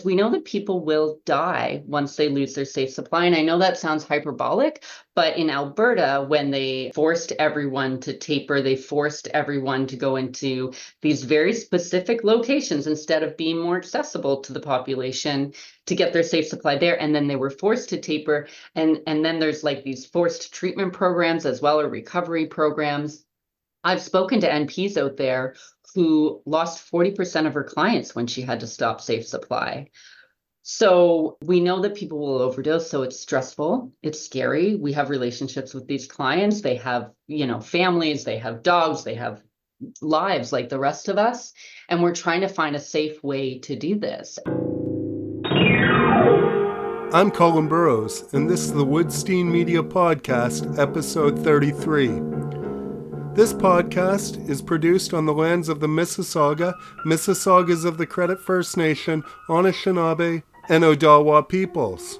We know that people will die once they lose their safe supply. And I know that sounds hyperbolic, but in Alberta, when they forced everyone to taper, they forced everyone to go into these very specific locations instead of being more accessible to the population to get their safe supply there. And then they were forced to taper. And then there's like these forced treatment programs as well, or recovery programs. I've spoken to NPs out there who lost 40% of her clients when she had to stop safe supply. So we know that people will overdose. So it's stressful. It's scary. We have relationships with these clients. They have, families, they have dogs, they have lives like the rest of us. And we're trying to find a safe way to do this. I'm Colin Burrows, and this is the Woodstein Media Podcast, episode 33. This podcast is produced on the lands of the Mississaugas of the Credit First Nation, Anishinaabe, and Odawa peoples.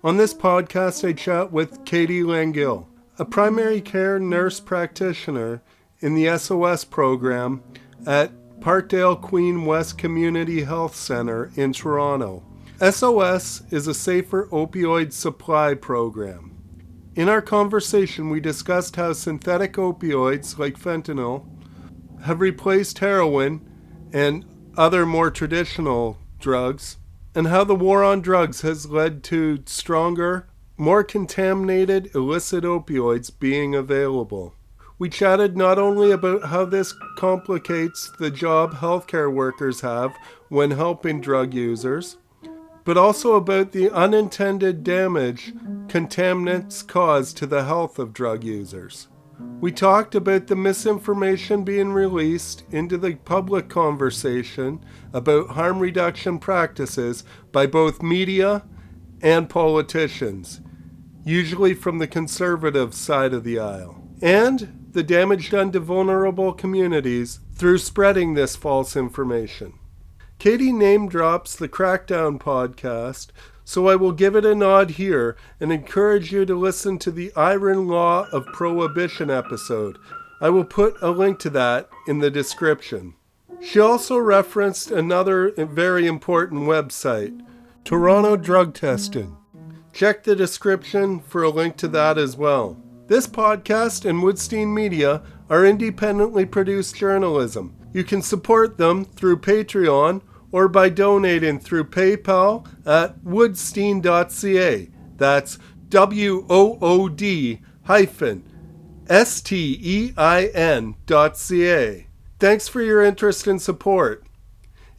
On this podcast, I chat with Katie Langille, a primary care nurse practitioner in the SOS Program at Parkdale Queen West Community Health Centre in Toronto. SOS is a Safer Opioid Supply program. In our conversation, we discussed how synthetic opioids like fentanyl have replaced heroin and other more traditional drugs, and how the war on drugs has led to stronger, more contaminated illicit opioids being available. We chatted not only about how this complicates the job healthcare workers have when helping drug users, but also about the unintended damage contaminants cause to the health of drug users. We talked about the misinformation being released into the public conversation about harm reduction practices by both media and politicians, usually from the conservative side of the aisle, and the damage done to vulnerable communities through spreading this false information. Katie name drops the Crackdown podcast, so I will give it a nod here and encourage you to listen to the Iron Law of Prohibition episode. I will put a link to that in the description. She also referenced another very important website, Toronto Drug Testing. Check the description for a link to that as well. This podcast and Woodstein Media are independently produced journalism. You can support them through Patreon or by donating through PayPal at woodstein.ca. That's WOOD-STEIN.ca. Thanks for your interest and support.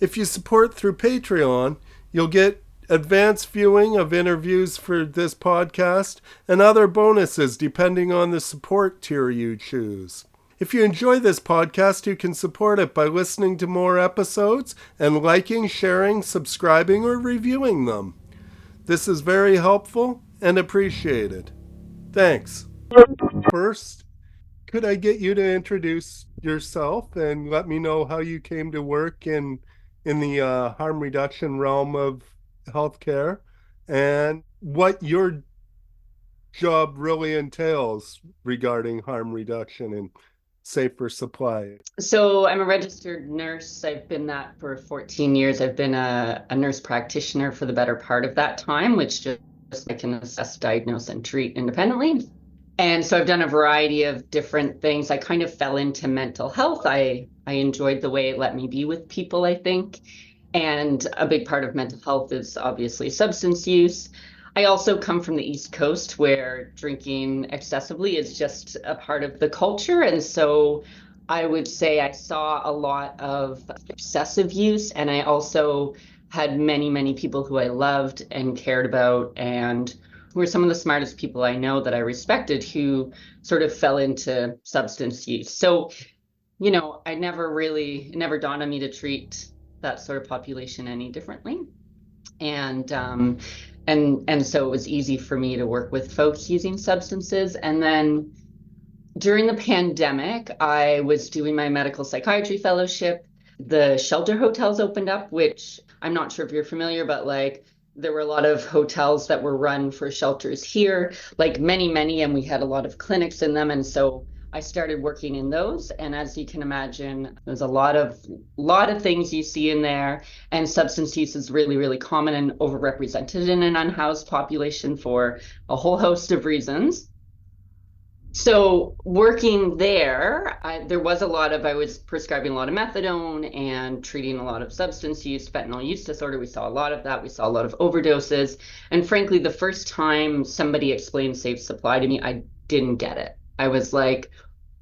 If you support through Patreon, you'll get advanced viewing of interviews for this podcast and other bonuses depending on the support tier you choose. If you enjoy this podcast, you can support it by listening to more episodes and liking, sharing, subscribing, or reviewing them. This is very helpful and appreciated. Thanks. First, could I get you to introduce yourself and let me know how you came to work in the harm reduction realm of healthcare and what your job really entails regarding harm reduction and safer supply? So I'm a registered nurse. I've been that for 14 years. I've been a nurse practitioner for the better part of that time, which just I can assess, diagnose, and treat independently. And so I've done a variety of different things. I kind of fell into mental health. I enjoyed the way it let me be with people, I think. And a big part of mental health is obviously substance use. I also come from the East Coast where drinking excessively is just a part of the culture. And so I would say I saw a lot of excessive use. And I also had many, many people who I loved and cared about and who were some of the smartest people I know that I respected who sort of fell into substance use. So, it never dawned on me to treat that sort of population any differently. And so it was easy for me to work with folks using substances. And then during the pandemic, I was doing my medical psychiatry fellowship. The shelter hotels opened up, which I'm not sure if you're familiar, but there were a lot of hotels that were run for shelters here, many, and we had a lot of clinics in them. And so I started working in those. And as you can imagine, there's a lot of things you see in there. And substance use is really, really common and overrepresented in an unhoused population for a whole host of reasons. So working there, there was I was prescribing a lot of methadone and treating a lot of substance use, fentanyl use disorder. We saw a lot of that. We saw a lot of overdoses. And frankly, the first time somebody explained safe supply to me, I didn't get it. I was like,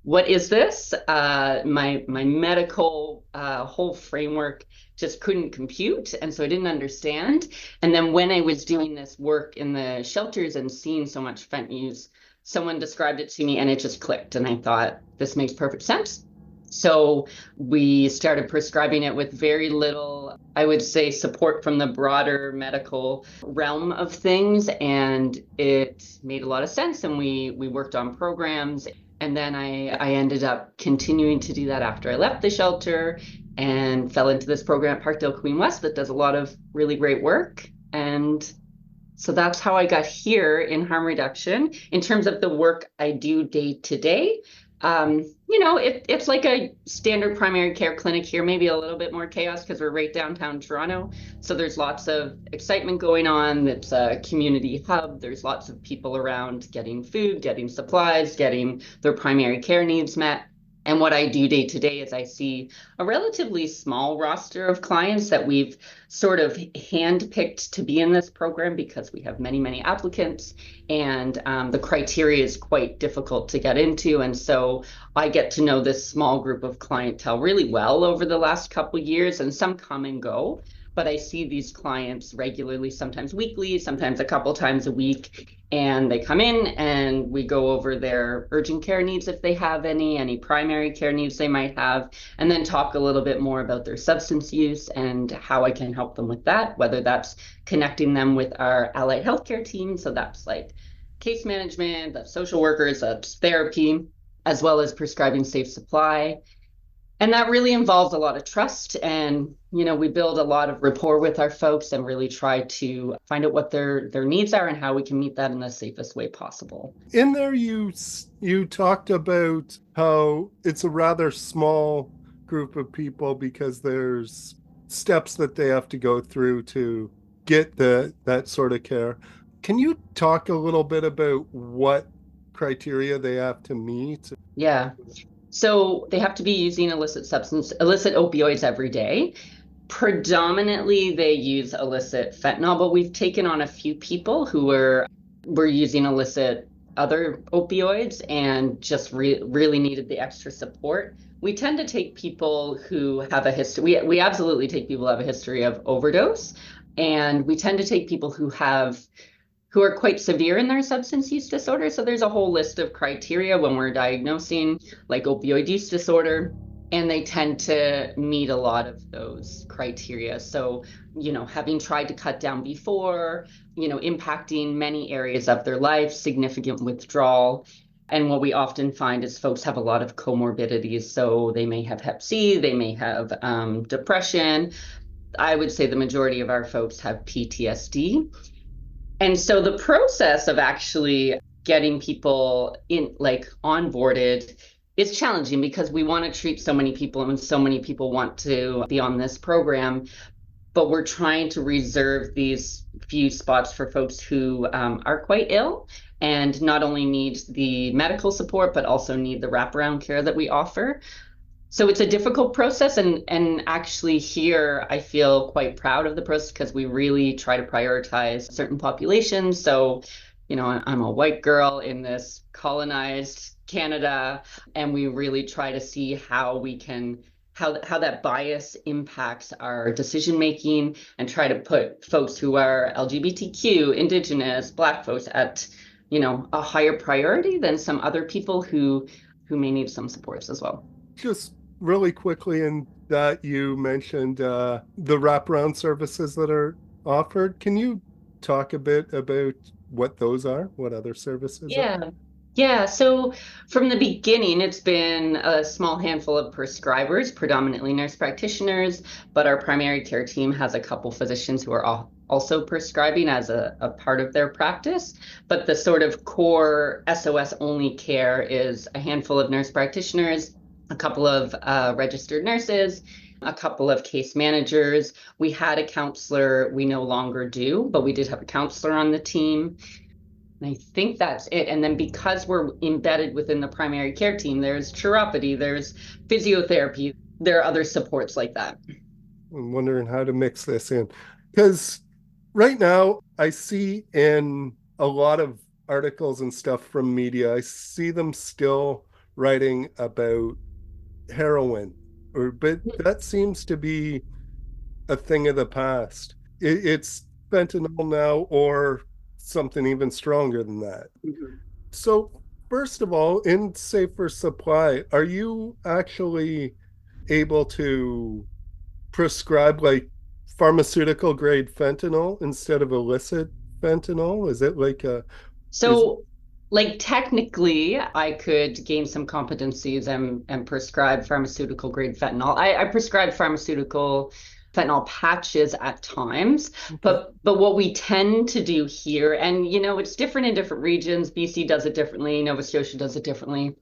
what is this? My medical whole framework just couldn't compute. And so I didn't understand. And then when I was doing this work in the shelters and seeing so much fent use, someone described it to me and it just clicked. And I thought, this makes perfect sense. So we started prescribing it with very little, I would say, support from the broader medical realm of things. And it made a lot of sense. And we worked on programs. And then I ended up continuing to do that after I left the shelter and fell into this program at Parkdale Queen West that does a lot of really great work. And so that's how I got here in harm reduction. In terms of the work I do day to day, it's like a standard primary care clinic here, maybe a little bit more chaos because we're right downtown Toronto. So there's lots of excitement going on. It's a community hub. There's lots of people around getting food, getting supplies, getting their primary care needs met. And what I do day to day is I see a relatively small roster of clients that we've sort of handpicked to be in this program because we have many, many applicants, and the criteria is quite difficult to get into. And so I get to know this small group of clientele really well over the last couple of years, and some come and go. But I see these clients regularly, sometimes weekly, sometimes a couple times a week. And they come in and we go over their urgent care needs if they have any primary care needs they might have, and then talk a little bit more about their substance use and how I can help them with that, whether that's connecting them with our allied healthcare team. So that's like case management, that's social workers, that's therapy, as well as prescribing safe supply. And that really involves a lot of trust. And, we build a lot of rapport with our folks and really try to find out what their needs are and how we can meet that in the safest way possible. In there, you talked about how it's a rather small group of people because there's steps that they have to go through to get that sort of care. Can you talk a little bit about what criteria they have to meet? Yeah. So they have to be using illicit opioids every day. Predominantly, they use illicit fentanyl, but we've taken on a few people who were using illicit other opioids and just really needed the extra support. We tend to take people who have a history. We absolutely take people who have a history of overdose, and we tend to take people who are quite severe in their substance use disorder. So there's a whole list of criteria when we're diagnosing like opioid use disorder, and they tend to meet a lot of those criteria. So, having tried to cut down before, impacting many areas of their life, significant withdrawal. And what we often find is folks have a lot of comorbidities. So they may have Hep C, they may have depression. I would say the majority of our folks have PTSD. And so the process of actually getting people onboarded is challenging because we want to treat so many people and so many people want to be on this program, but we're trying to reserve these few spots for folks who are quite ill and not only need the medical support, but also need the wraparound care that we offer. So it's a difficult process, and actually here I feel quite proud of the process because we really try to prioritize certain populations. So, I'm a white girl in this colonized Canada, and we really try to see how we can how that bias impacts our decision making and try to put folks who are LGBTQ, Indigenous, Black folks at a higher priority than some other people who may need some supports as well. Just really quickly, in that you mentioned the wraparound services that are offered. Can you talk a bit about what those are, what other services are? Yeah. So from the beginning, it's been a small handful of prescribers, predominantly nurse practitioners, but our primary care team has a couple physicians who are also prescribing as a part of their practice. But the sort of core SOS only care is a handful of nurse practitioners, a couple of registered nurses, a couple of case managers. We had a counselor, we no longer do, but we did have a counselor on the team. And I think that's it. And then because we're embedded within the primary care team, there's chiropody, there's physiotherapy, there are other supports like that. I'm wondering how to mix this in. Because right now, I see in a lot of articles and stuff from media, I see them still writing about heroin, but that seems to be a thing of the past. It's fentanyl now, or something even stronger than that. Mhm. So, first of all, in Safer Supply, are you actually able to prescribe like pharmaceutical grade fentanyl instead of illicit fentanyl? Is it like a is So, like technically, I could gain some competencies and prescribe pharmaceutical grade fentanyl. I prescribe pharmaceutical fentanyl patches at times, okay? but what we tend to do here, and it's different in different regions. BC does it differently, Nova Scotia does it differently.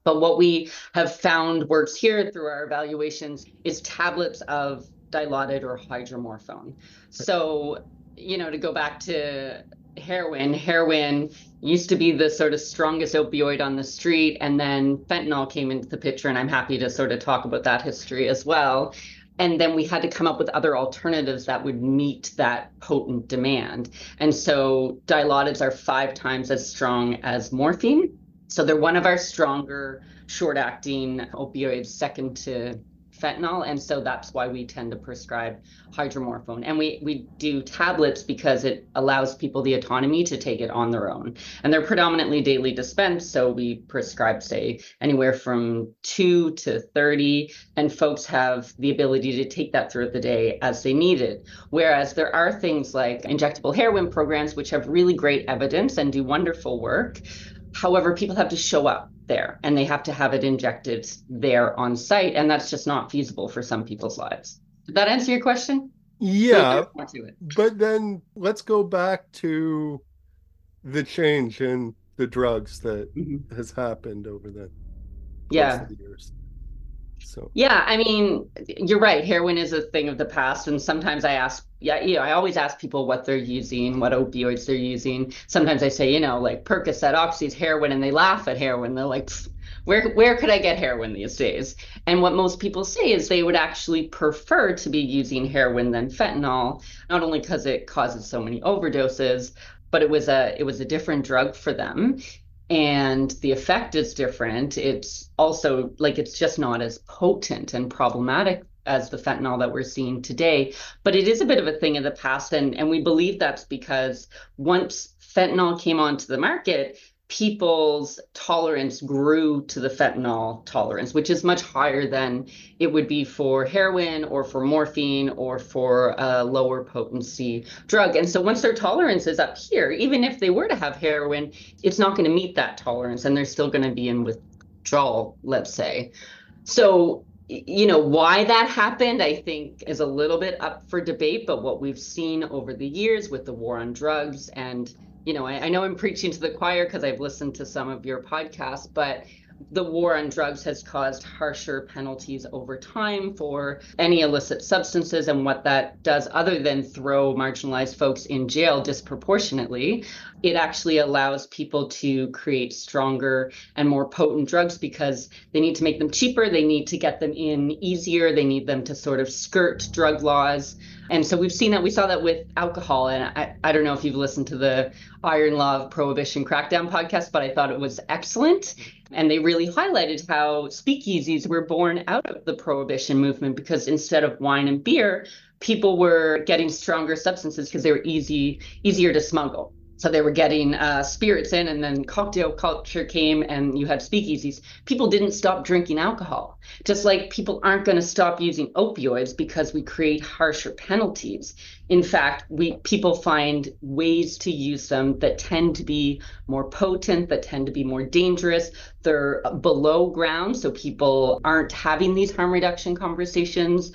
But what we have found works here through our evaluations is tablets of dilaudid or hydromorphone. So, to go back to heroin used to be the sort of strongest opioid on the street, and then fentanyl came into the picture, and I'm happy to sort of talk about that history as well. And then we had to come up with other alternatives that would meet that potent demand. And so dilaudids are 5 times as strong as morphine. So they're one of our stronger short-acting opioids, second to fentanyl. And so that's why we tend to prescribe hydromorphone. And we do tablets because it allows people the autonomy to take it on their own. And they're predominantly daily dispensed. So we prescribe, say, anywhere from 2 to 30. And folks have the ability to take that throughout the day as they need it. Whereas there are things like injectable heroin programs, which have really great evidence and do wonderful work. However, people have to show up there and they have to have it injected there on site. And that's just not feasible for some people's lives. Did that answer your question? I feel like Yeah, there's more to it. but then let's go back to the change in the drugs that Mhm. has happened over the course of Yeah. the years. So, Yeah, I mean, you're right. Heroin is a thing of the past. And sometimes I ask, yeah, I always ask people what they're using, what opioids they're using. Sometimes I say, like Percocet, Oxy's, heroin, and they laugh at heroin. They're like, where could I get heroin these days? And what most people say is they would actually prefer to be using heroin than fentanyl, not only because it causes so many overdoses, but it was a different drug for them, and the effect is different. It's also like it's just not as potent and problematic as the fentanyl that we're seeing today, but it is a bit of a thing of the past. And we believe that's because once fentanyl came onto the market, people's tolerance grew to the fentanyl tolerance, which is much higher than it would be for heroin or for morphine or for a lower potency drug. And so once their tolerance is up here, even if they were to have heroin, it's not going to meet that tolerance and they're still going to be in withdrawal, let's say. So, why that happened, I think, is a little bit up for debate. But what we've seen over the years with the war on drugs, and, I know I'm preaching to the choir because I've listened to some of your podcasts, but the war on drugs has caused harsher penalties over time for any illicit substances. And what that does, other than throw marginalized folks in jail disproportionately, it actually allows people to create stronger and more potent drugs because they need to make them cheaper. They need to get them in easier. They need them to sort of skirt drug laws. And so we've seen that. We saw that with alcohol. And I don't know if you've listened to the Iron Law of Prohibition Crackdown podcast, but I thought it was excellent. And they really highlighted how speakeasies were born out of the prohibition movement because instead of wine and beer, people were getting stronger substances because they were easier to smuggle. So they were getting spirits in, and then cocktail culture came, and you had speakeasies. People didn't stop drinking alcohol, just like people aren't going to stop using opioids because we create harsher penalties. In fact, people find ways to use them that tend to be more potent, that tend to be more dangerous. They're below ground, so people aren't having these harm reduction conversations.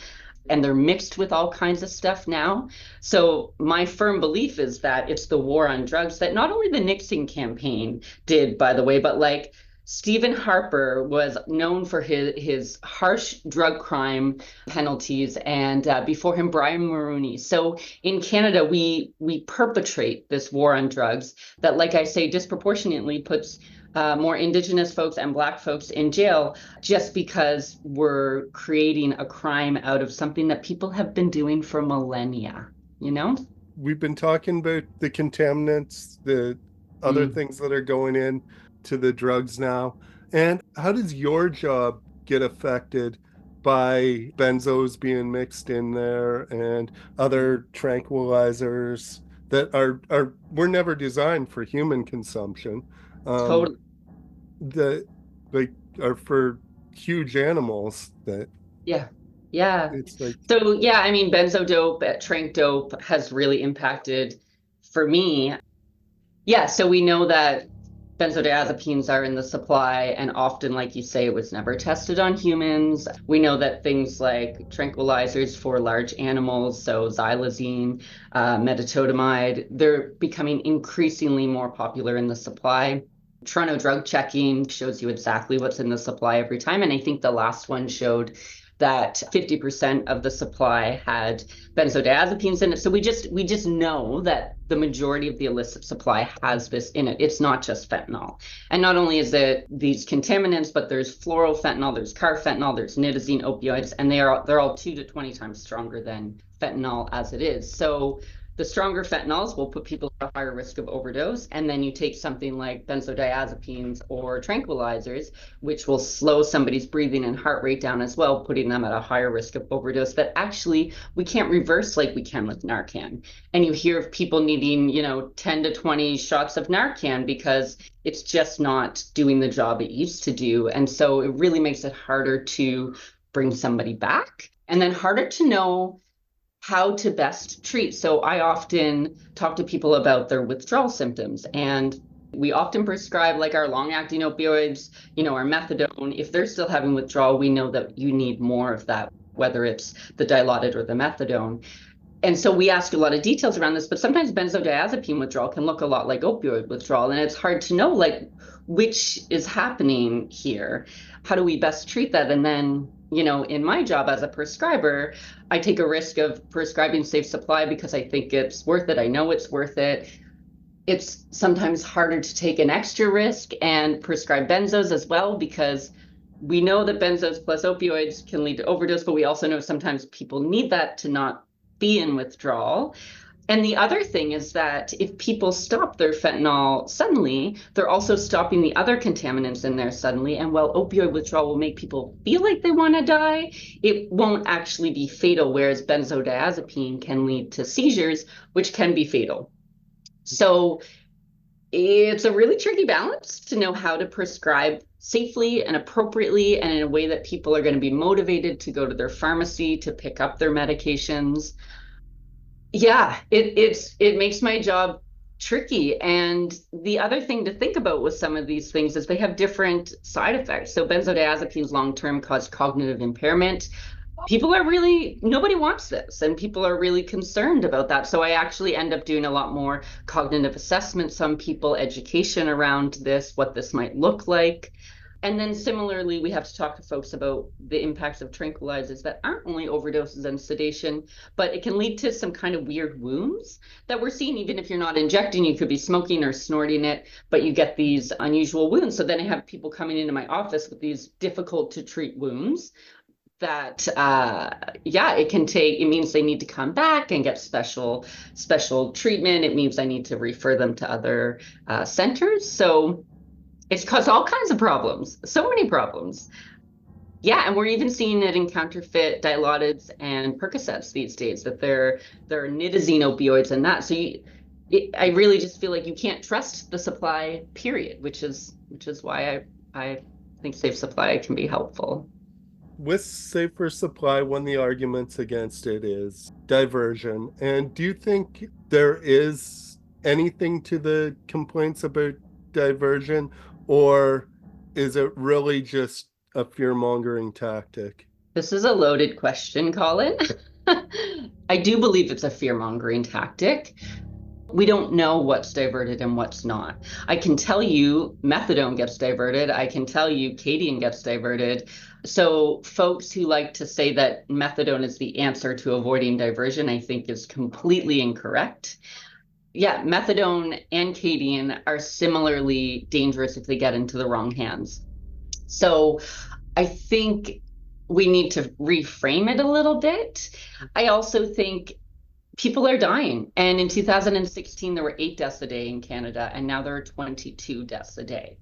and they're mixed with all kinds of stuff now. So my firm belief is that it's the war on drugs that not only the Nixon campaign did, by the way, but like Stephen Harper was known for his harsh drug crime penalties, and before him, Brian Mulroney. So in Canada, we perpetrate this war on drugs that, like I say, disproportionately puts more Indigenous folks and Black folks in jail just because we're creating a crime out of something that people have been doing for millennia, you know? We've been talking about the contaminants, the other Mm. things that are going in to the drugs now. And how does your job get affected by benzos being mixed in there and other tranquilizers that are were never designed for human consumption? Um, Totally. that like are for huge animals that Yeah. Yeah. it's like So yeah, I mean, benzo dope, trank dope has really impacted for me. Yeah, so we know that benzodiazepines are in the supply, and often, like you say, it was never tested on humans. We know that things like tranquilizers for large animals, so xylazine, metoclopramide, they're becoming increasingly more popular in the supply. Toronto drug checking shows you exactly what's in the supply every time. And I think the last one showed that 50% of the supply had benzodiazepines in it. So we just know that the majority of the illicit supply has this in it. It's not just fentanyl. And not only is it these contaminants, but there's fluorofentanyl, there's carfentanil, there's nitazene opioids, and they're all 2 to 20 times stronger than fentanyl as it is. So the stronger fentanyls will put people at a higher risk of overdose. And then you take something like benzodiazepines or tranquilizers, which will slow somebody's breathing and heart rate down as well, putting them at a higher risk of overdose that actually we can't reverse like we can with Narcan. And you hear of people needing, 10 to 20 shots of Narcan because it's just not doing the job it used to do. And so it really makes it harder to bring somebody back, and then harder to know how to best treat. So I often talk to people about their withdrawal symptoms, and we often prescribe like our long-acting opioids, our methadone. If they're still having withdrawal, we know that you need more of that, whether it's the Dilaudid or the methadone. And so we ask a lot of details around this, but sometimes benzodiazepine withdrawal can look a lot like opioid withdrawal, and it's hard to know like which is happening here. How do we best treat that? And then, in my job as a prescriber, I take a risk of prescribing safe supply because I think it's worth it. I know it's worth it. It's sometimes harder to take an extra risk and prescribe benzos as well, because we know that benzos plus opioids can lead to overdose, but we also know sometimes people need that to not be in withdrawal. And the other thing is that if people stop their fentanyl suddenly, they're also stopping the other contaminants in there suddenly. And while opioid withdrawal will make people feel like they want to die, it won't actually be fatal, whereas benzodiazepine can lead to seizures, which can be fatal. So it's a really tricky balance to know how to prescribe safely and appropriately and in a way that people are going to be motivated to go to their pharmacy to pick up their medications. Yeah, it makes my job tricky. And the other thing to think about with some of these things is they have different side effects. So benzodiazepines long term cause cognitive impairment. Nobody wants this, and people are really concerned about that. So I actually end up doing a lot more cognitive assessments on people, education around this, what this might look like. And then similarly, we have to talk to folks about the impacts of tranquilizers that aren't only overdoses and sedation, but it can lead to some kind of weird wounds that we're seeing. Even if you're not injecting, you could be smoking or snorting it, but you get these unusual wounds. So then I have people coming into my office with these difficult to treat wounds that it means they need to come back and get special treatment. It means I need to refer them to other centers. So it's caused all kinds of problems, so many problems. Yeah, and we're even seeing it in counterfeit Dilaudid and Percocets these days, that there are nitazene opioids and that. So I really just feel like you can't trust the supply, period, which is why I think safe supply can be helpful. with Safer Supply, one of the arguments against it is diversion. And do you think there is anything to the complaints about diversion, or is it really just a fear mongering tactic? This is a loaded question, Colin. I do believe it's a fear-mongering tactic. We don't know what's diverted and what's not. I can tell you methadone gets diverted. I can tell you Cadian gets diverted. So folks who like to say that methadone is the answer to avoiding diversion, I think is completely incorrect. Yeah, methadone and Cadian are similarly dangerous if they get into the wrong hands. So I think we need to reframe it a little bit. I also think people are dying. And in 2016, there were 8 deaths a day in Canada, and now there are 22 deaths a day.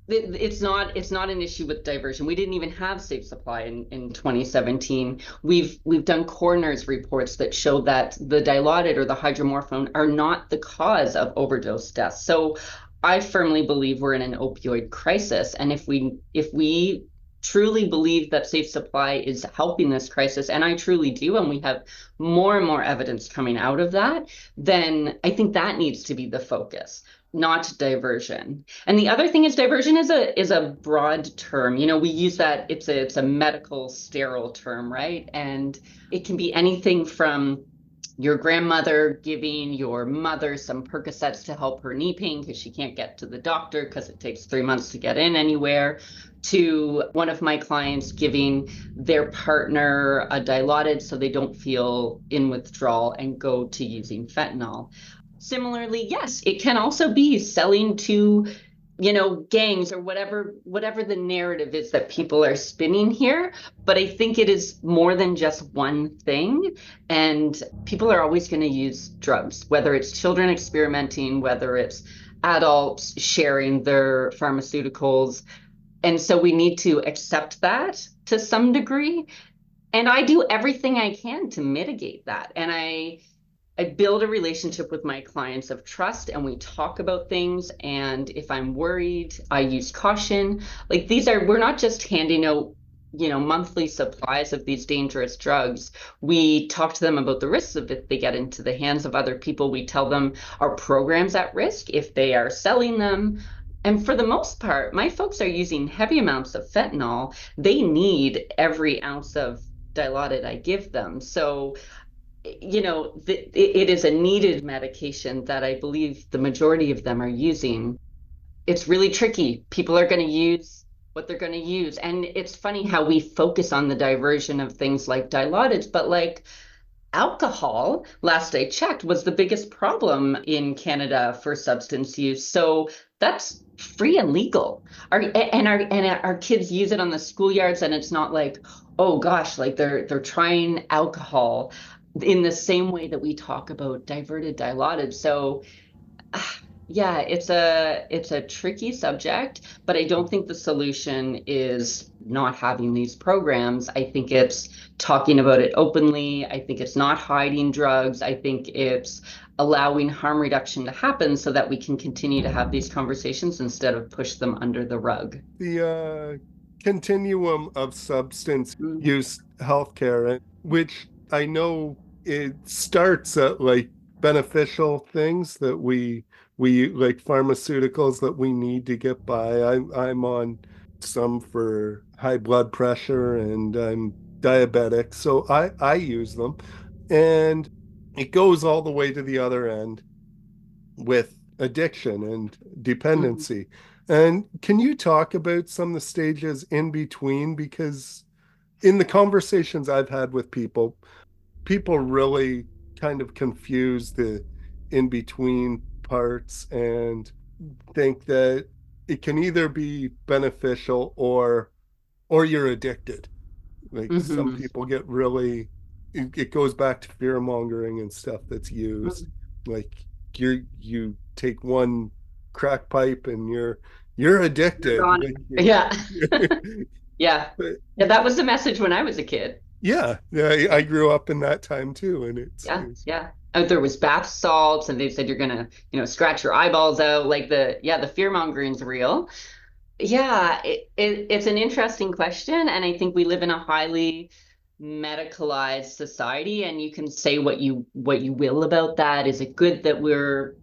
It's not an issue with diversion. We didn't even have safe supply in 2017. We've done coroner's reports that show that the Dilaudid or the hydromorphone are not the cause of overdose deaths. So I firmly believe we're in an opioid crisis. And if we truly believe that safe supply is helping this crisis, and I truly do, and we have more and more evidence coming out of that, then I think that needs to be the focus, not diversion. And the other thing is diversion is a broad term. We use that, it's a medical sterile term, right? And it can be anything from your grandmother giving your mother some Percocets to help her knee pain because she can't get to the doctor because it takes 3 months to get in anywhere, to one of my clients giving their partner a Dilaudid so they don't feel in withdrawal and go to using fentanyl. Similarly, yes, it can also be selling to gangs or whatever the narrative is that people are spinning here. But I think it is more than just one thing. And people are always going to use drugs, whether it's children experimenting, whether it's adults sharing their pharmaceuticals. And so we need to accept that to some degree. And I do everything I can to mitigate that. And I build a relationship with my clients of trust, and we talk about things. And if I'm worried, I use caution. Like, we're not just handing out, monthly supplies of these dangerous drugs. We talk to them about the risks of if they get into the hands of other people. We tell them our programs at risk if they are selling them. And for the most part, my folks are using heavy amounts of fentanyl. They need every ounce of Dilaudid I give them. So it is a needed medication that I believe the majority of them are using. It's really tricky. People are going to use what they're going to use. And it's funny how we focus on the diversion of things like Dilaudid, but like alcohol, last I checked, was the biggest problem in Canada for substance use. So that's free and legal. Our kids use it on the schoolyards, and it's not like, oh gosh, like they're trying alcohol in the same way that we talk about diverted Dilaudid. So yeah, it's a tricky subject, but I don't think the solution is not having these programs. I think it's talking about it openly. I think it's not hiding drugs. I think it's allowing harm reduction to happen so that we can continue to have these conversations instead of push them under the rug. The continuum of substance Mm. use healthcare, which I know it starts at like beneficial things that we like pharmaceuticals that we need to get by. I'm on some for high blood pressure and I'm diabetic, so I use them, and it goes all the way to the other end with addiction and Mhm. dependency. And can you talk about some of the stages in between? Because in the conversations I've had with people, people really kind of confuse the in between parts and think that it can either be beneficial or you're addicted. Like some Mhm. people get really, it goes back to fear mongering and stuff that's used. Mhm. Like you take one crack pipe and you're You're addicted. on. Like, Yeah. you- Yeah. but Yeah, that was the message when I was a kid. yeah, yeah, I grew up in that time too, and Yeah, yeah. There was bath salts, and they said you're gonna, scratch your eyeballs out. Like the fear mongering's real. Yeah, it's an interesting question, and I think we live in a highly medicalized society, and you can say what you will about that. Is it good that we're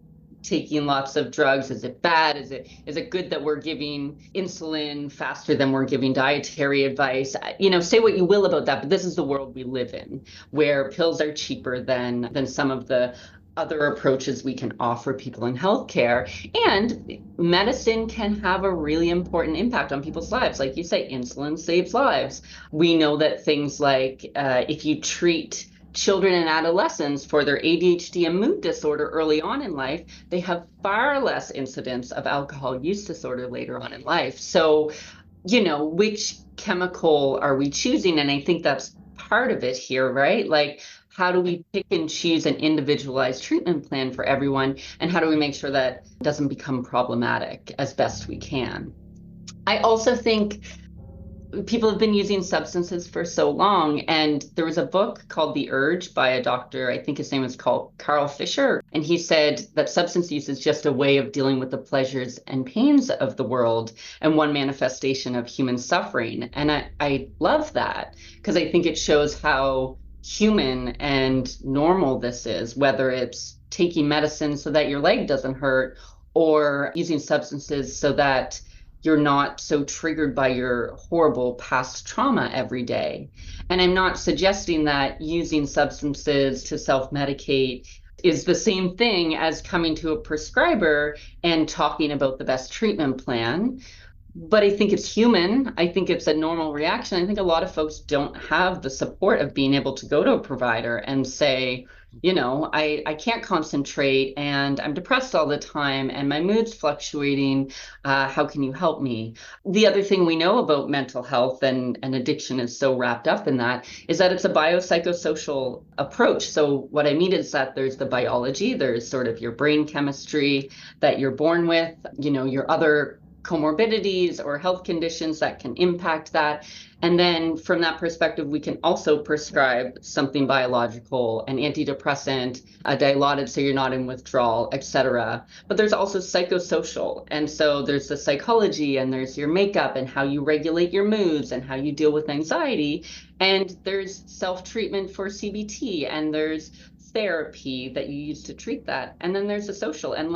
taking lots of drugs? Is it bad? Is it good that we're giving insulin faster than we're giving dietary advice? Say what you will about that, but this is the world we live in, where pills are cheaper than some of the other approaches we can offer people in healthcare. And medicine can have a really important impact on people's lives. Like you say, insulin saves lives. We know that things like if you treat children and adolescents for their ADHD and mood disorder early on in life, they have far less incidence of alcohol use disorder later on in life. So, which chemical are we choosing? And I think that's part of it here, right? Like, how do we pick and choose an individualized treatment plan for everyone? And how do we make sure that doesn't become problematic as best we can? I also think people have been using substances for so long. And there was a book called The Urge by a doctor, I think his name was called Carl Fisher. And he said that substance use is just a way of dealing with the pleasures and pains of the world and one manifestation of human suffering. And I love that because I think it shows how human and normal this is, whether it's taking medicine so that your leg doesn't hurt or using substances so that you're not so triggered by your horrible past trauma every day. And I'm not suggesting that using substances to self-medicate is the same thing as coming to a prescriber and talking about the best treatment plan. But I think it's human. I think it's a normal reaction. I think a lot of folks don't have the support of being able to go to a provider and say, I can't concentrate and I'm depressed all the time and my mood's fluctuating. How can you help me? The other thing we know about mental health and addiction is so wrapped up in that is that it's a biopsychosocial approach. So what I mean is that there's the biology, there's sort of your brain chemistry that you're born with, your other comorbidities or health conditions that can impact that. And then from that perspective, we can also prescribe something biological, an antidepressant, a dilaudid so you're not in withdrawal, etc. But there's also psychosocial. And so there's the psychology and there's your makeup and how you regulate your moods and how you deal with anxiety. And there's self-treatment for CBT and there's therapy that you use to treat that. And then there's the social. And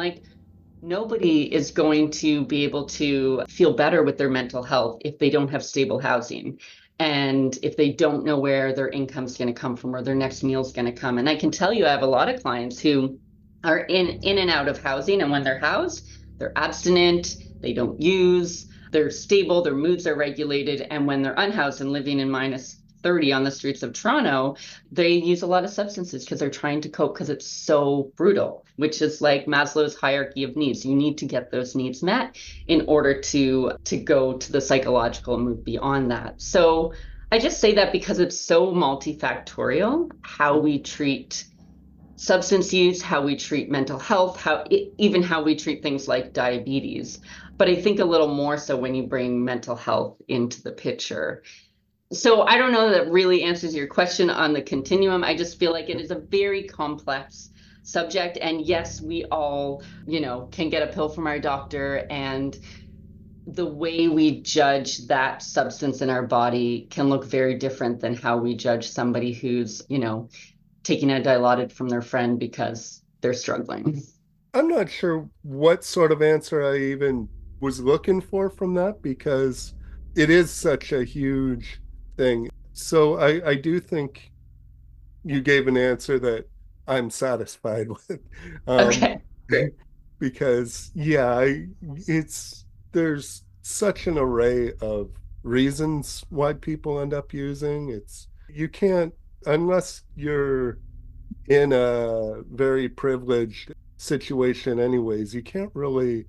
nobody is going to be able to feel better with their mental health if they don't have stable housing and if they don't know where their income's going to come from or their next meal's going to come. And I can tell you, I have a lot of clients who are in and out of housing, and when they're housed, they're abstinent, they don't use, they're stable, their moods are regulated. And when they're unhoused and living in -30 on the streets of Toronto, they use a lot of substances because they're trying to cope because it's so brutal, which is like Maslow's hierarchy of needs. You need to get those needs met in order to go to the psychological and move beyond that. So I just say that because it's so multifactorial, how we treat substance use, how we treat mental health, even how we treat things like diabetes. But I think a little more so when you bring mental health into the picture. So I don't know that really answers your question on the continuum. I just feel like it is a very complex subject. And yes, we all, can get a pill from our doctor, and the way we judge that substance in our body can look very different than how we judge somebody who's, taking a Dilaudid from their friend because they're struggling. I'm not sure what sort of answer I even was looking for from that, because it is such a huge thing. So I do think you gave an answer that I'm satisfied with. Okay, great. Because there's such an array of reasons why people end up using. You can't, unless you're in a very privileged situation anyways, you can't really,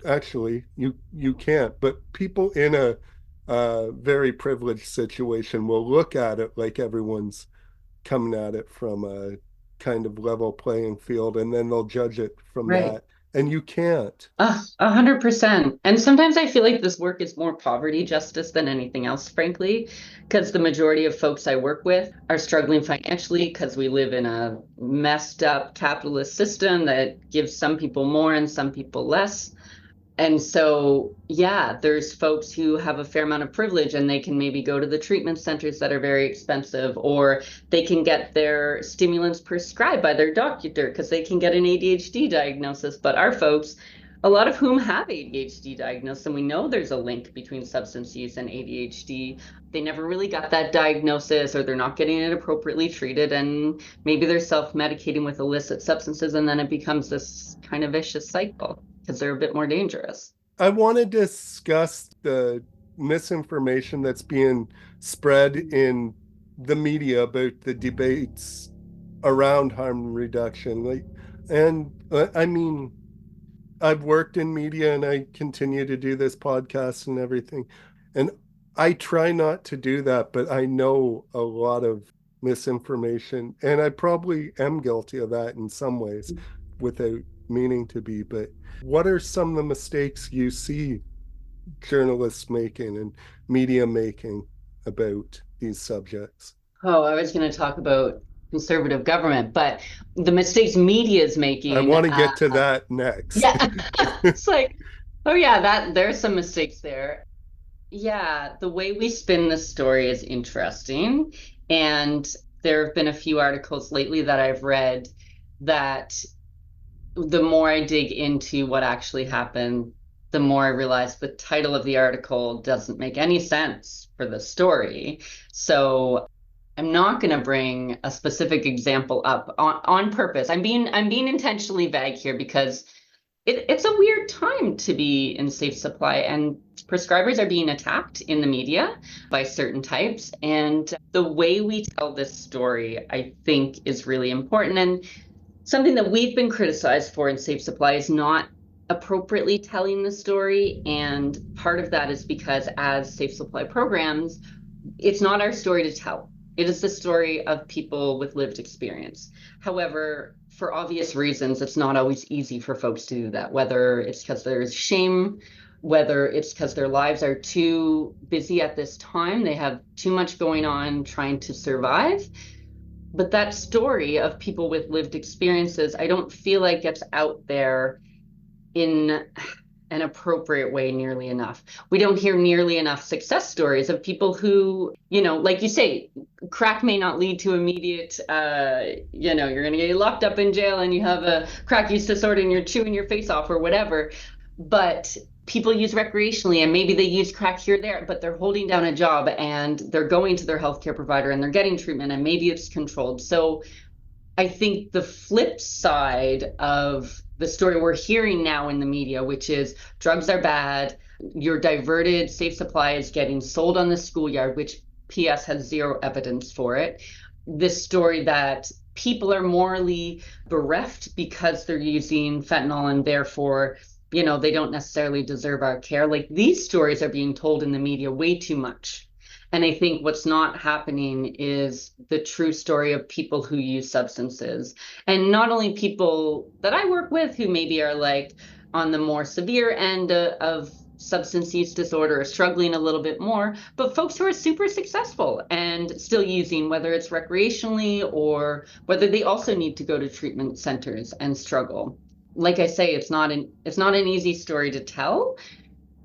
actually you can't, but people in a very privileged situation will look at it like everyone's coming at it from a kind of level playing field, and then they'll judge it from Right. that, and you can't. 100%. And sometimes I feel like this work is more poverty justice than anything else, frankly, because the majority of folks I work with are struggling financially because we live in a messed up capitalist system that gives some people more and some people less. And so, yeah, there's folks who have a fair amount of privilege and they can maybe go to the treatment centers that are very expensive, or they can get their stimulants prescribed by their doctor because they can get an ADHD diagnosis. But our folks, a lot of whom have ADHD diagnosis, and we know there's a link between substance use and ADHD, they never really got that diagnosis, or they're not getting it appropriately treated. And maybe they're self-medicating with illicit substances, and then it becomes this kind of vicious cycle because they're a bit more dangerous. I want to discuss the misinformation that's being spread in the media about the debates around harm reduction. I mean, I've worked in media and I continue to do this podcast and everything. And I try not to do that, but I know a lot of misinformation. And I probably am guilty of that in some ways without meaning to be. But what are some of the mistakes you see journalists making and media making about these subjects? Oh, I was going to talk about conservative government, but the mistakes media is I making, want to get to that next. yeah, it's like, oh yeah, that there's some mistakes there. Yeah, the way we spin the story is interesting. And there have been a few articles lately that I've read that the more I dig into what actually happened, the more I realize the title of the article doesn't make any sense for the story. So I'm not going to bring a specific example up on purpose. I'm being intentionally vague here because it's a weird time to be in safe supply, and prescribers are being attacked in the media by certain types. And the way we tell this story, I think, is really important. And something that we've been criticized for in safe supply is not appropriately telling the story. And part of that is because as safe supply programs, it's not our story to tell. It is the story of people with lived experience. However, for obvious reasons, it's not always easy for folks to do that, whether it's because there's shame, whether it's because their lives are too busy at this time, they have too much going on trying to survive. But that story of people with lived experiences, I don't feel like gets out there in an appropriate way nearly enough. We don't hear nearly enough success stories of people who, like you say, crack may not lead to immediate, you're going to get locked up in jail and you have a crack use disorder and you're chewing your face off or whatever. But people use recreationally, and maybe they use crack here or there, but they're holding down a job and they're going to their healthcare provider and they're getting treatment, and maybe it's controlled. So I think the flip side of the story we're hearing now in the media, which is drugs are bad, your diverted safe supply is getting sold on the schoolyard, which PS has zero evidence for it. This story that people are morally bereft because they're using fentanyl and therefore, they don't necessarily deserve our care. Like, these stories are being told in the media way too much. And I think what's not happening is the true story of people who use substances. And not only people that I work with who maybe are like on the more severe end of substance use disorder or struggling a little bit more, but folks who are super successful and still using, whether it's recreationally or whether they also need to go to treatment centers and struggle. Like I say, it's not an easy story to tell.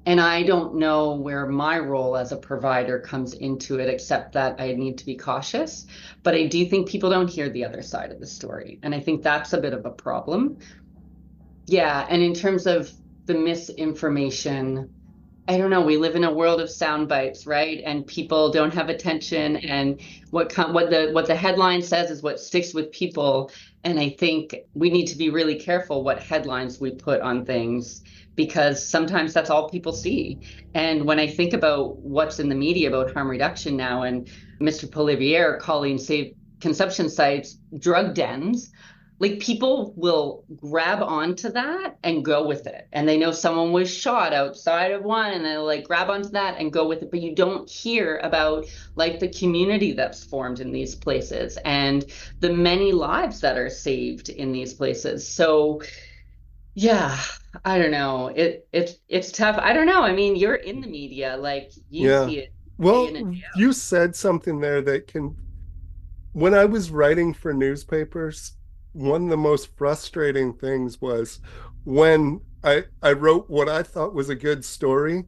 And I don't know where my role as a provider comes into it, except that I need to be cautious. But I do think people don't hear the other side of the story. And I think that's a bit of a problem. Yeah. And in terms of the misinformation, I don't know. We live in a world of sound bites, right? And people don't have attention. And what the headline says is what sticks with people. And I think we need to be really careful what headlines we put on things, because sometimes that's all people see. And when I think about what's in the media about harm reduction now, and Mr. Polivier calling safe consumption sites drug dens, like, people will grab onto that and go with it. And they know someone was shot outside of one and they'll like grab onto that and go with it. But you don't hear about like the community that's formed in these places and the many lives that are saved in these places. So yeah, I don't know. It's tough. I don't know. I mean, you're in the media, like you Yeah. see it day in and Well, day out. you said something there that can, when I was writing for newspapers, one of the most frustrating things was when I wrote what I thought was a good story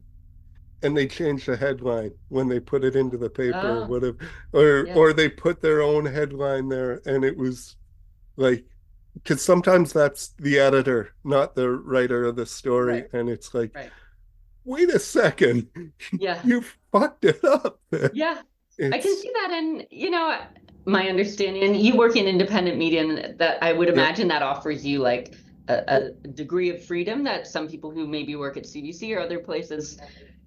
and they changed the headline when they put it into the paper or Oh, whatever, yeah, or they put their own headline there, and it was like, because sometimes that's the editor, not the writer of the story, right, and it's like, right. wait a second, Yeah, you fucked it up. yeah. I can It's see that. And, my understanding, and you work in independent media, and that I would yeah, imagine that offers you like oh, a degree of freedom that some people who maybe work at CBC or other places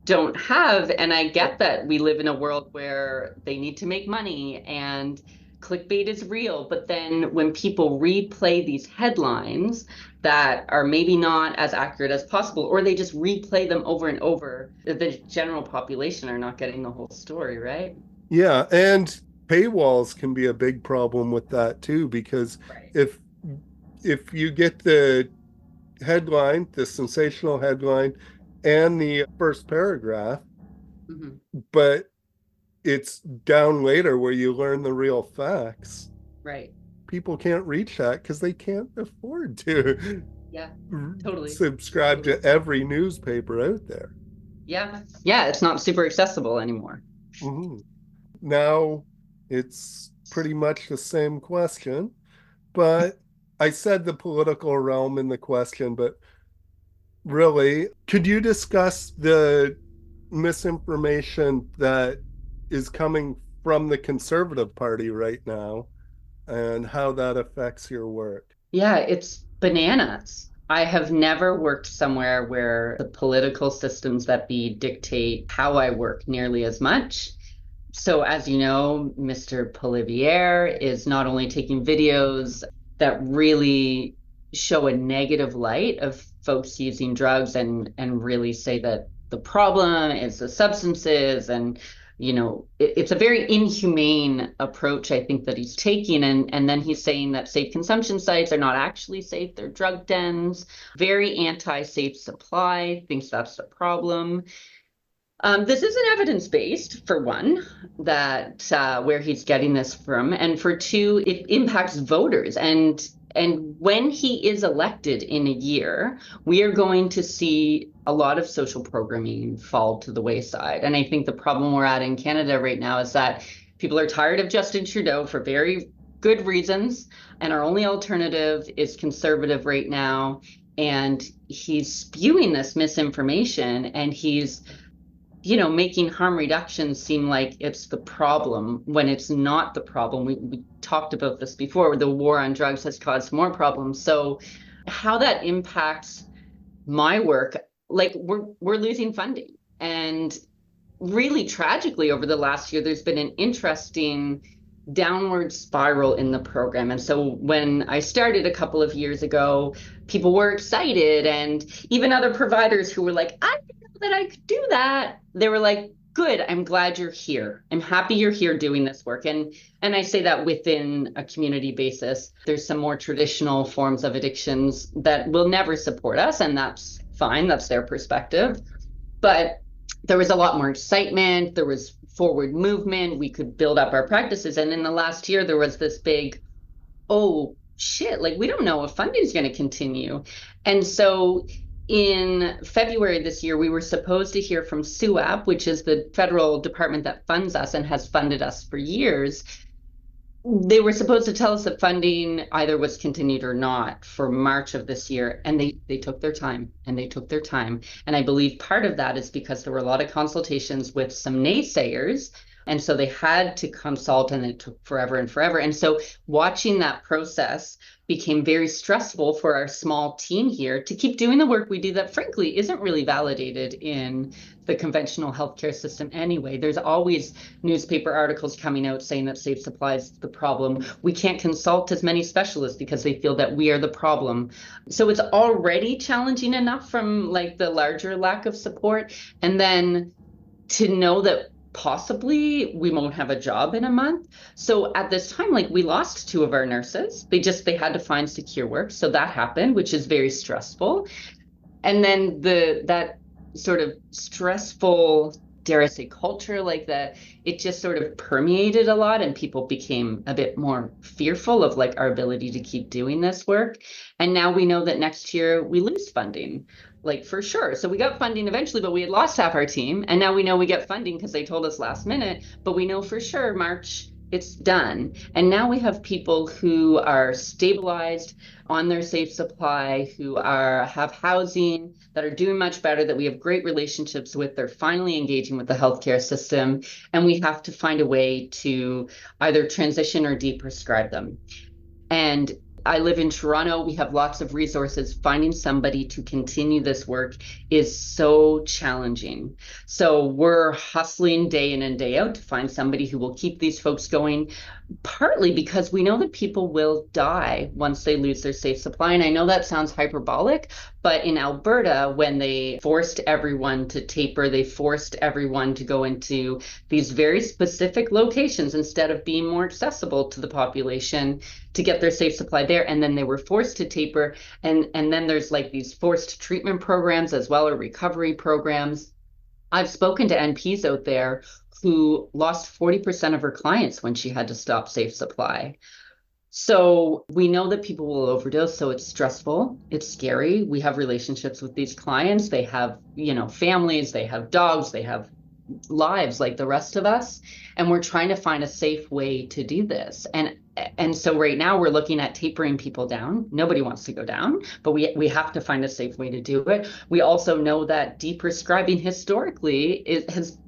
don't have. And I yeah, get that we live in a world where they need to make money and clickbait is real. But then when people replay these headlines that are maybe not as accurate as possible, or they just replay them over and over, the general population are not getting the whole story, right? yeah, and paywalls can be a big problem with that too, because Right. if if you get the headline, the sensational headline, and the first paragraph, Hmm. but it's down later where you learn the real facts. Right. People can't reach that because they can't afford to Yeah. Totally. subscribe Totally. to every newspaper out there. Yeah. Yeah. It's not super accessible anymore. Mhm. Now it's pretty much the same question, but I said the political realm in the question, but really, could you discuss the misinformation that is coming from the Conservative Party right now and how that affects your work? Yeah, it's bananas. I have never worked somewhere where the political systems that be dictate how I work nearly as much. So, as you know, Mr. Polivier is not only taking videos that really show a negative light of folks using drugs and really say that the problem is the substances and it's a very inhumane approach I think that he's taking, and then he's saying that safe consumption sites are not actually safe, they're drug dens. Very anti-safe supply, thinks that's the problem. This isn't evidence-based, for one, that where he's getting this from, and for two, it impacts voters. And when he is elected in a year, we are going to see a lot of social programming fall to the wayside. And I think the problem we're at in Canada right now is that people are tired of Justin Trudeau for very good reasons, and our only alternative is conservative right now. And he's spewing this misinformation, and he's making harm reduction seem like it's the problem when it's not the problem. We talked about this before. The war on drugs has caused more problems. So how that impacts my work, like we're losing funding. And really tragically over the last year, there's been an interesting downward spiral in the program. And so when I started a couple of years ago, people were excited, and even other providers who were like, I didn't know that I could do that. They were like, good, I'm glad you're here. I'm happy you're here doing this work. And I say that within a community basis. There's some more traditional forms of addictions that will never support us, and that's fine. That's their perspective. But there was a lot more excitement. There was forward movement. We could build up our practices. And in the last year, there was this big, oh shit, like we don't know if funding is going to continue. And so in February this year, we were supposed to hear from SUAP, which is the federal department that funds us and has funded us for years. They were supposed to tell us that funding either was continued or not for March of this year, and they took their time, and they took their time. And I believe part of that is because there were a lot of consultations with some naysayers, and so they had to consult, and it took forever and forever. And so watching that process became very stressful for our small team here to keep doing the work we do that frankly isn't really validated in the conventional healthcare system anyway. There's always newspaper articles coming out saying that safe supply is the problem. We can't consult as many specialists because they feel that we are the problem. So it's already challenging enough from like the larger lack of support. And then to know that possibly we won't have a job in a month. So at this time, like we lost two of our nurses. They had to find secure work. So that happened, which is very stressful. And then that sort of stressful dare I say, culture, like that, it just sort of permeated a lot, and people became a bit more fearful of like our ability to keep doing this work. And now we know that next year we lose funding, like for sure. So we got funding eventually, but we had lost half our team. And now we know we get funding because they told us last minute, but we know for sure March it's done. And now we have people who are stabilized on their safe supply, who have housing, that are doing much better, that we have great relationships with. They're finally engaging with the healthcare system, and we have to find a way to either transition or deprescribe them. And I live in Toronto. We have lots of resources. Finding somebody to continue this work is so challenging. So we're hustling day in and day out to find somebody who will keep these folks going, partly because we know that people will die once they lose their safe supply. And I know that sounds hyperbolic, but in Alberta, when they forced everyone to taper, they forced everyone to go into these very specific locations instead of being more accessible to the population to get their safe supply there. And then they were forced to taper. And then there's like these forced treatment programs as well, or recovery programs. I've spoken to NPs out there who lost 40% of her clients when she had to stop safe supply. So we know that people will overdose. So it's stressful. It's scary. We have relationships with these clients. They have, families, they have dogs, they have lives like the rest of us. And we're trying to find a safe way to do this. And so right now we're looking at tapering people down. Nobody wants to go down, but we have to find a safe way to do it. We also know that deprescribing historically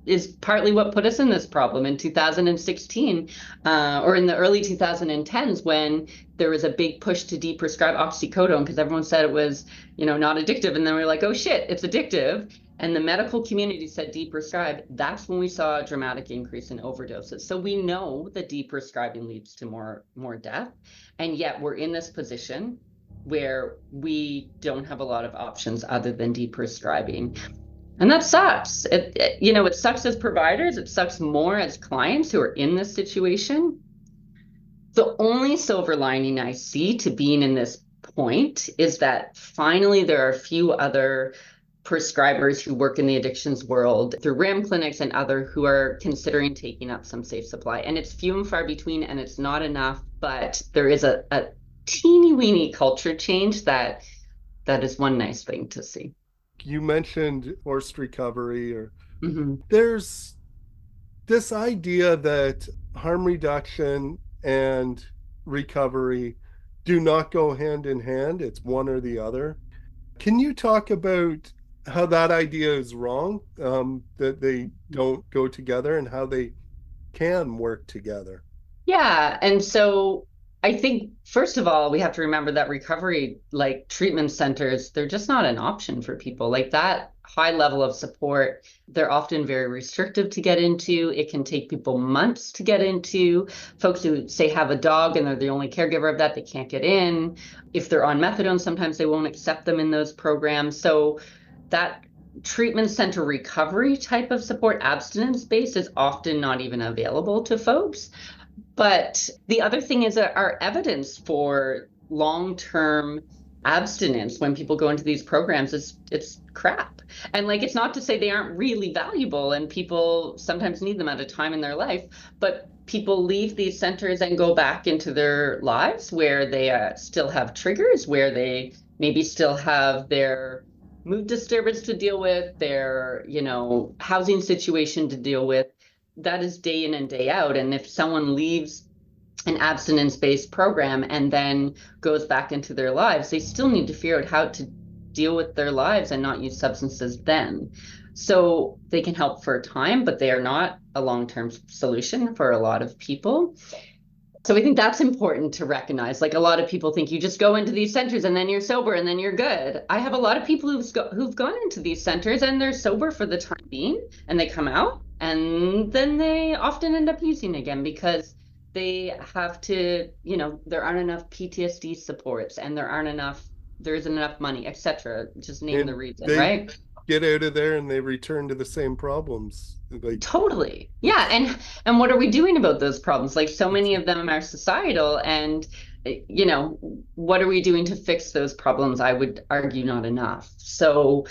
is partly what put us in this problem in 2016, or in the early 2010s, when there was a big push to deprescribe oxycodone because everyone said it was, not addictive. And then we were like, oh shit, it's addictive. And the medical community said deprescribe. That's when we saw a dramatic increase in overdoses. So we know that deprescribing leads to more death. And yet we're in this position where we don't have a lot of options other than deprescribing. And that sucks. It sucks as providers. It sucks more as clients who are in this situation. The only silver lining I see to being in this point is that finally there are a few other prescribers who work in the addictions world through RAM clinics and other who are considering taking up some safe supply. And it's few and far between, and it's not enough, but there is a teeny weeny culture change that is one nice thing to see. You mentioned forced recovery, or there's this idea that harm reduction and recovery do not go hand in hand. It's one or the other. Can you talk about how that idea is wrong, that they don't go together, and how they can work together? Yeah. And so I think, first of all, we have to remember that recovery, like treatment centers, they're just not an option for people. Like that high level of support, they're often very restrictive to get into. It can take people months to get into. Folks who say have a dog and they're the only caregiver of that, they can't get in. If they're on methadone, sometimes they won't accept them in those programs. So that treatment center recovery type of support, abstinence-based, is often not even available to folks. But the other thing is that our evidence for long-term abstinence when people go into these programs it's crap. And like, it's not to say they aren't really valuable, and people sometimes need them at a time in their life, but people leave these centers and go back into their lives where they still have triggers, where they maybe still have their mood disturbance to deal with, their, housing situation to deal with. That is day in and day out. And if someone leaves an abstinence-based program and then goes back into their lives, they still need to figure out how to deal with their lives and not use substances then. So they can help for a time, but they are not a long-term solution for a lot of people. So I think that's important to recognize. Like, a lot of people think you just go into these centers and then you're sober and then you're good. I have a lot of people who've gone into these centers and they're sober for the time being, and they come out and then they often end up using again because they have to, there aren't enough PTSD supports, and there isn't enough money, etc. Just name the reason, right? Get out of there and they return to the same problems. Totally. Yeah. And what are we doing about those problems? Like, so many of them are societal, and what are we doing to fix those problems? I would argue not enough. So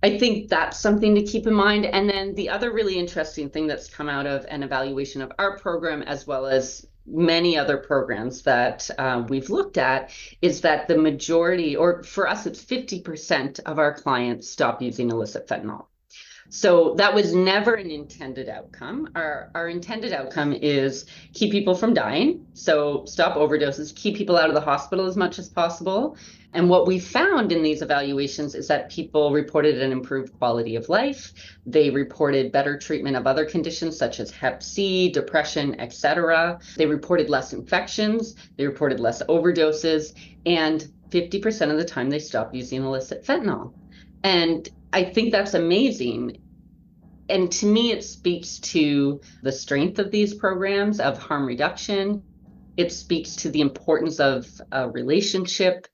I think that's something to keep in mind. And then the other really interesting thing that's come out of an evaluation of our program, as well as many other programs that we've looked at, is that the majority, or for us, it's 50% of our clients stop using illicit fentanyl. So that was never an intended outcome. Our intended outcome is keep people from dying. So stop overdoses, keep people out of the hospital as much as possible. And what we found in these evaluations is that people reported an improved quality of life. They reported better treatment of other conditions such as Hep C, depression, etc. They reported less infections. They reported less overdoses. And 50% of the time, they stopped using illicit fentanyl. And I think that's amazing. And to me, it speaks to the strength of these programs of harm reduction. It speaks to the importance of a relationship.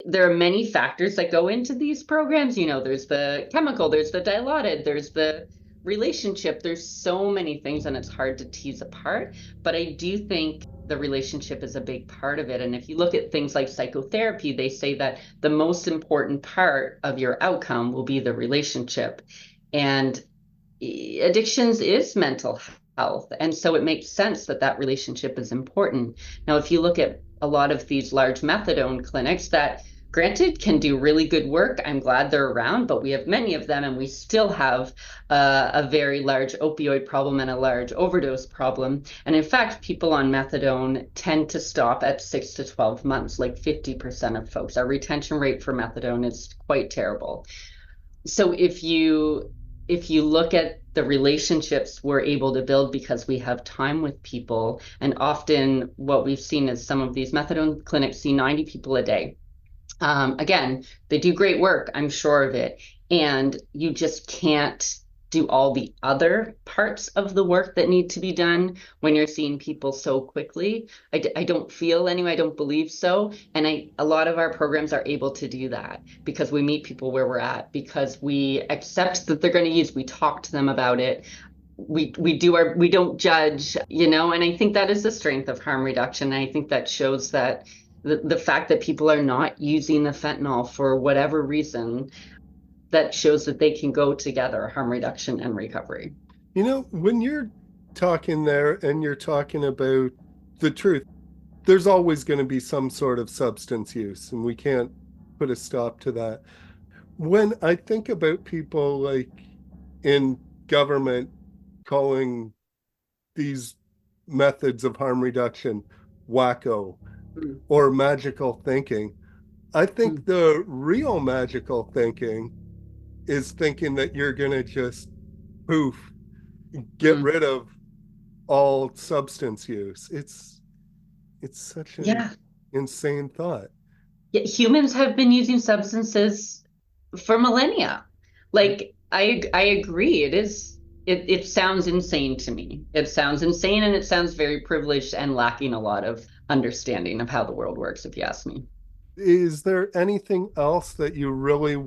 There are many factors that go into these programs. You know, there's the chemical, there's the dilaudid, there's the relationship. There's so many things, and it's hard to tease apart. But I do think the relationship is a big part of it. And if you look at things like psychotherapy, they say that the most important part of your outcome will be the relationship. And addictions is mental health. And so it makes sense that that relationship is important. Now, if you look at a lot of these large methadone clinics that granted can do really good work, I'm glad they're around, but we have many of them and we still have a very large opioid problem and a large overdose problem. And in fact, people on methadone tend to stop at 6 to 12 months, like 50% of folks. Our retention rate for methadone is quite terrible. So if you look at the relationships we're able to build because we have time with people, and often what we've seen is some of these methadone clinics see 90 people a day. Again, they do great work, I'm sure of it. And you just can't do all the other parts of the work that need to be done when you're seeing people so quickly. I don't feel anyway, I don't believe so. And a lot of our programs are able to do that because we meet people where we're at, because we accept that they're going to use, we talk to them about it. We don't judge, and I think that is the strength of harm reduction. And I think that shows that the fact that people are not using the fentanyl for whatever reason, that shows that they can go together, harm reduction and recovery. When you're talking there and you're talking about the truth, there's always going to be some sort of substance use, and we can't put a stop to that. When I think about people like in government calling these methods of harm reduction wacko Mm, or magical thinking, I think mm, the real magical thinking is thinking that you're going to just poof, get mm. rid of all substance use. It's such an Yeah. insane thought. Yeah, humans have been using substances for millennia. Like I agree. It sounds insane to me. It sounds insane and it sounds very privileged and lacking a lot of understanding of how the world works, if you ask me. Is there anything else that you really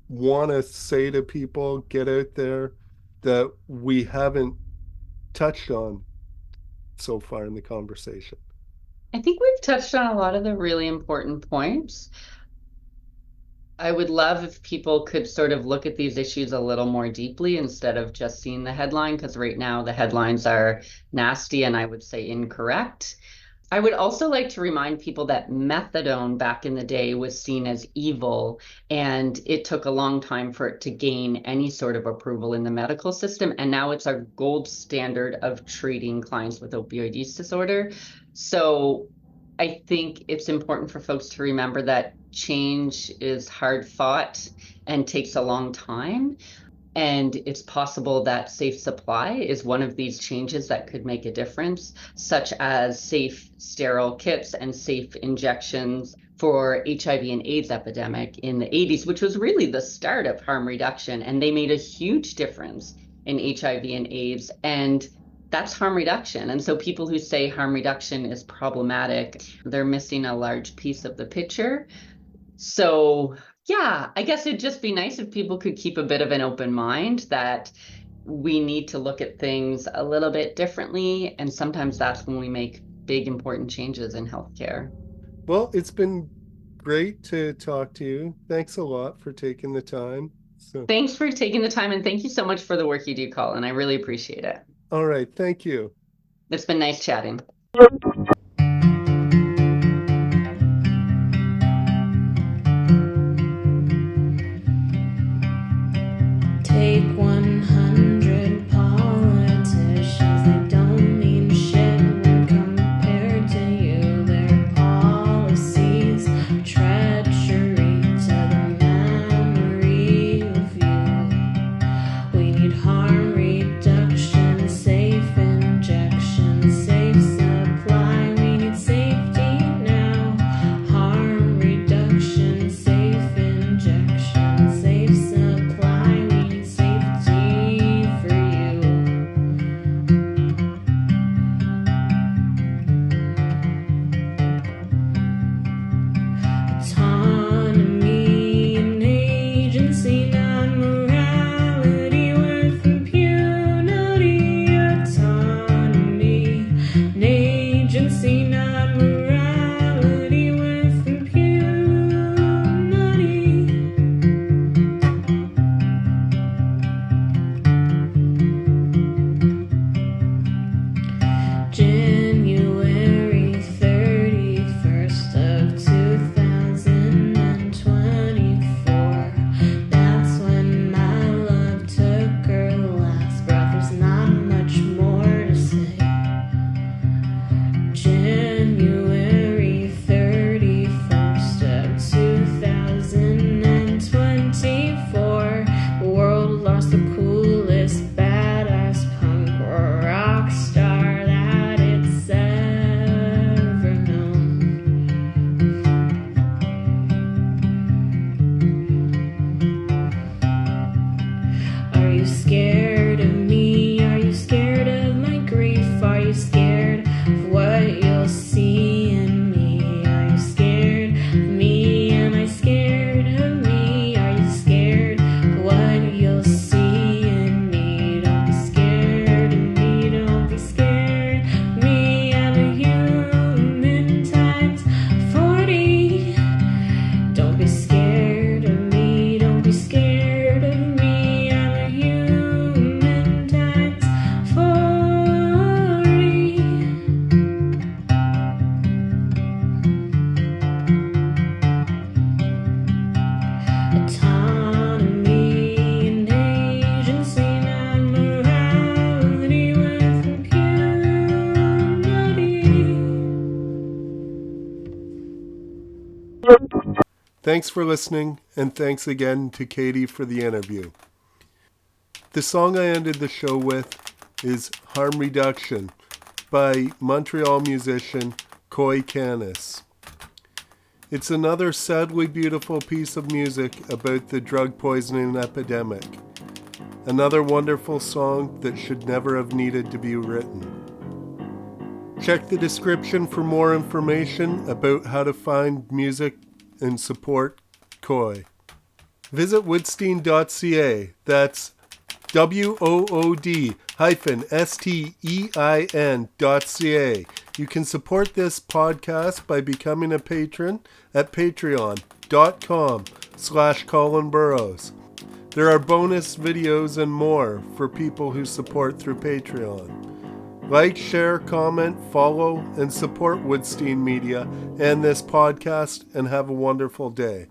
want to say to people, get out there, that we haven't touched on so far in the conversation? I think we've touched on a lot of the really important points. I would love if people could sort of look at these issues a little more deeply instead of just seeing the headline, because right now the headlines are nasty and I would say incorrect. I would also like to remind people that methadone back in the day was seen as evil, and it took a long time for it to gain any sort of approval in the medical system. And now it's our gold standard of treating clients with opioid use disorder. So I think it's important for folks to remember that change is hard fought and takes a long time. And it's possible that safe supply is one of these changes that could make a difference, such as safe sterile kits and safe injections for HIV and AIDS epidemic in the 80s, which was really the start of harm reduction. And they made a huge difference in HIV and AIDS. And that's harm reduction. And so people who say harm reduction is problematic, they're missing a large piece of the picture. So, yeah, I guess it'd just be nice if people could keep a bit of an open mind that we need to look at things a little bit differently. And sometimes that's when we make big, important changes in healthcare. Well, it's been great to talk to you. Thanks a lot for taking the time. So, Thanks for taking the time, and thank you so much for the work you do, Colin. I really appreciate it. all right. Thank you. It's been nice chatting. Take 100 politicians, they don't mean shit when compared to you. Their policies, treachery to the memory of you. We need harm reduction, safe injection, safe supply. We need safety now. Harm reduction, safe injection, safe supply. We need safety for you. Autonomy and agency, non-morality with impunity. Autonomy and agency, non-morality with impunity. January 31st of 2024. That's when my love took her last breath. There's not much more to say. January 31st of 2024. The world lost the coolest badass punk rock star that it's ever known. Are you scared of me? Are you scared of my grief? Are you scared of what you'll see in me? Are you scared of me? Am I scared of me? Are you scared of what you'll see in me? Don't be scared of me, don't be scared of me. I'm a human times 40. Don't be scared of me, don't be scared of me. I'm a human times 40. Autonomy and agency, non-morality with impunity. Thanks for listening, and thanks again to Katie for the interview. The song I ended the show with is Harm Reduction by Montreal musician Coy Canis. It's another sadly beautiful piece of music about the drug poisoning epidemic. Another wonderful song that should never have needed to be written. Check the description for more information about how to find music and support Coy. Visit woodstein.ca. That's wood-stein.ca. You can support this podcast by becoming a patron at patreon.com/Colin Burrows. There are bonus videos and more for people who support through Patreon. Like, share, comment, follow, and support Woodstein Media and this podcast, and have a wonderful day.